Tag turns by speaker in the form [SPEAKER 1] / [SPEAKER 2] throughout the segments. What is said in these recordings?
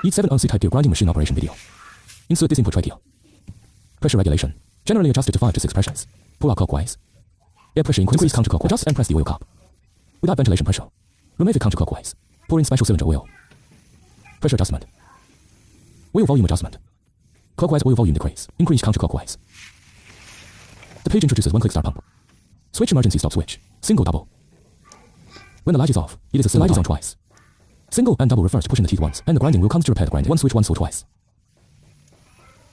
[SPEAKER 1] E7 type gear grinding machine operation video. Insert this input right here. Pressure regulation. Generally adjusted to 5 to 6 pressures. Pull out clockwise. Air pressure increase counterclockwise. Adjust and press the oil cup. Without ventilation pressure. Remove it counterclockwise. Pour in special cylinder oil. Pressure adjustment. Oil volume adjustment. Clockwise oil volume decrease. Increase counterclockwise. The page introduces one-click start pump. Switch emergency stop switch. Single, double. When the light is off, it is a single. Light is on twice. Single and double refers to pushing the teeth once, and the grinding wheel comes to repair the grinding. One switch once or twice.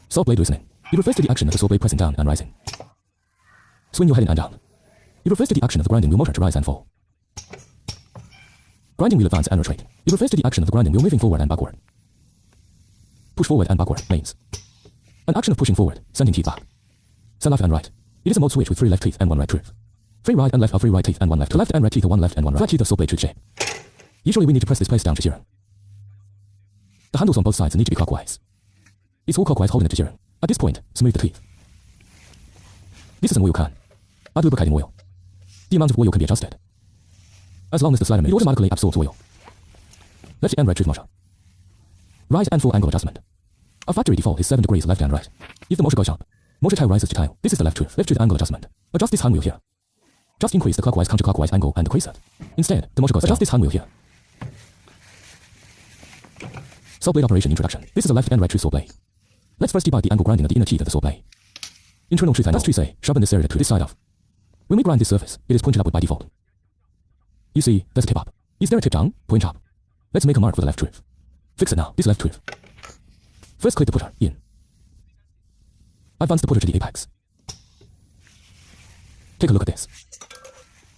[SPEAKER 1] Saw blade loosening. It refers to the action of the saw blade pressing down and rising. Swing your head in and down. It refers to the action of the grinding wheel motor to rise and fall. Grinding wheel advance and retreat. It refers to the action of the grinding wheel moving forward and backward. Push forward and backward means an action of pushing forward, sending teeth back. Send left and right. It is a mode switch with 3 left teeth and 1 right tooth. 3 right and left are 3 right teeth and 1 left. Left and right teeth are 1 left and 1 right. Flat teeth of saw blade tooth shape. Usually we need to press this place down to 0. The handles on both sides need to be clockwise. It's all clockwise holding it to 0. At this point, smooth the teeth. This is an oil can. Add lubricating oil. The amount of oil can be adjusted. As long as the slider moves, it automatically absorbs oil. Left and right tooth motor. Rise and fall angle adjustment. Our factory default is 7 degrees left and right. If the motor goes up, motor tail rises to tail. This is the left tooth angle adjustment. Adjust this hand wheel here. Just increase the clockwise counterclockwise angle and decrease it. Instead, the motor goes adjust this hand wheel here. Saw blade operation introduction. This is a left and right tooth saw blade. Let's first debug the angle grinding of the inner teeth of the saw blade. Internal tooth angle. That's tooth A. Sharpen this area to this side off. When we grind this surface, it is pointed upward by default. You see, there's a tip up. Is there a tip down? Point up. Let's make a mark for the left tooth. Fix it now. This left tooth. First click the putter in. Advance the putter to the apex. Take a look at this.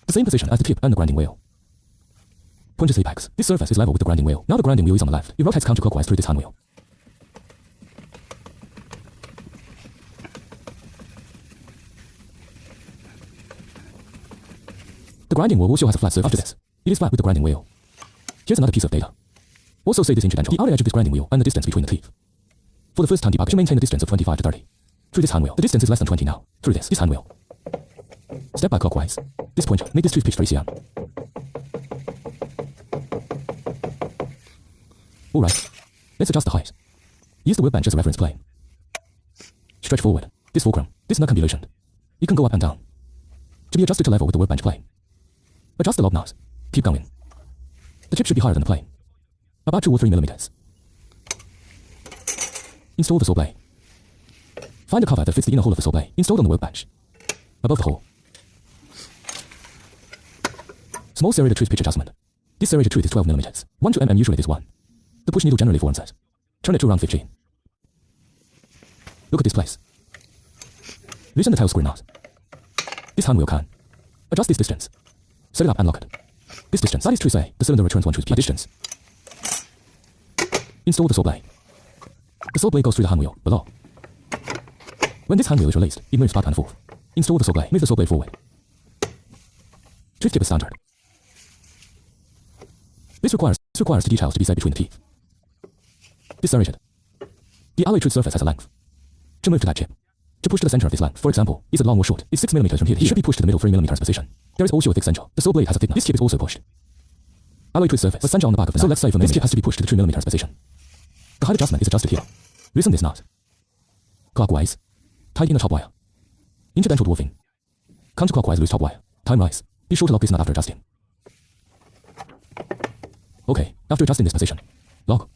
[SPEAKER 1] The same position as the tip and the grinding wheel. Point to the apex. This surface is level with the grinding wheel. Now the grinding wheel is on the left. It rotates counterclockwise through this hand wheel. The grinding wheel also has a flat surface. After this, it is flat with the grinding wheel. Here's another piece of data. Also say this incidental. The outer edge of this grinding wheel and the distance between the teeth. For the first time debug, you maintain a distance of 25 to 30. Through this hand wheel, the distance is less than 20 now. Through this hand wheel. Step back clockwise. This pointer, make this tooth pitch 3 cm. Alright, let's adjust the height. Use the workbench as a reference plane. Stretch forward. This fulcrum, this nut can be loosened. It can go up and down. To be adjusted to level with the workbench plane. Adjust the lock nut. Keep going. The tip should be higher than the plane. About 2 or 3 millimeters. Install the saw blade. Find a cover that fits the inner hole of the saw blade. Installed on the workbench. Above the hole. Small serrated tooth pitch adjustment. This serrated tooth is 12 millimeters. 1 to mm usually this one. The push needle generally forms it. Turn it to around 15. Look at this place. Loosen the tail screw nut. This hand wheel can. Adjust this distance. Set it up and lock it. This distance, that is to say, the cylinder returns 1 tooth per distance. Install the saw blade. The saw blade goes through the hand wheel, below. When this hand wheel is released, it moves back and forth. Install the saw blade. Move the saw blade forward. Tooth tip is standard. This requires the details to be set between the teeth. This serrated. The alloy tooth surface has a length. To move to that tip. To push to the center of this length, for example, is it long or short? It's 6 millimeters from here to here. It should be pushed to the middle 3 millimeters position. There is also a thick center. The saw blade has a thickness. This tip is also pushed. Alloy tooth surface, a center on the back of the nut. So let's say for this tip has to be pushed to the 2 millimeters position. The height adjustment is adjusted here. Loosen this nut. Clockwise. Tighten the top wire. Incidental dwarfing. Counterclockwise loose top wire. Time rise. Be sure to lock this nut after adjusting. Okay, after adjusting this position. Lock.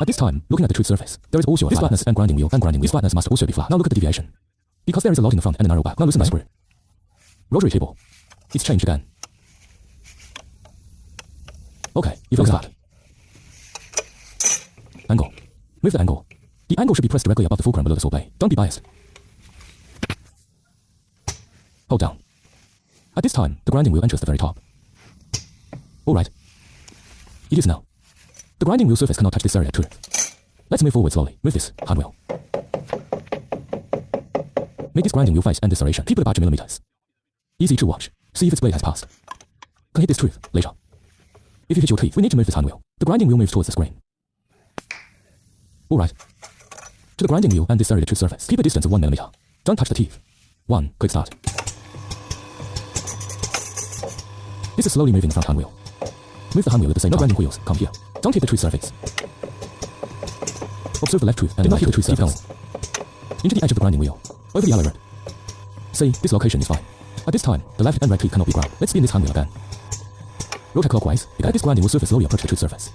[SPEAKER 1] At this time, looking at the tooth surface, there is also a flatness and grinding wheel. This flatness must also be flat. Now look at the deviation. Because there is a lot in the front and a narrow back. Now loosen the screw. Rotary table. It's changed again. Okay, you fix that. Angle. Move the angle. The angle should be pressed directly above the fulcrum below the saw blade. Don't be biased. Hold down. At this time, the grinding wheel enters the very top. Alright. It is now. The grinding wheel surface cannot touch this area tooth. Let's move forward slowly. Move this hand wheel. Make this grinding wheel face and this serration. Keep it about 2 millimeters. Easy to watch. See if its blade has passed. Can hit this tooth later. If you hit your teeth, we need to move this hand wheel. The grinding wheel moves towards the screen. Alright. To the grinding wheel and this serrated tooth surface, keep a distance of 1 millimeter. Don't touch the teeth. 1. Quick start. This is slowly moving the front hand wheel. Move the hand wheel with the same. No grinding wheels. Come here. Don't hit the tooth surface. Observe the left tooth and do not hit the tooth surface. Into the edge of the grinding wheel. Over the yellow road. Say, this location is fine. At this time, the left and right teeth cannot be ground. Let's spin this hand wheel again. Rotate clockwise, because at this grinding will surface slowly approach the tooth surface.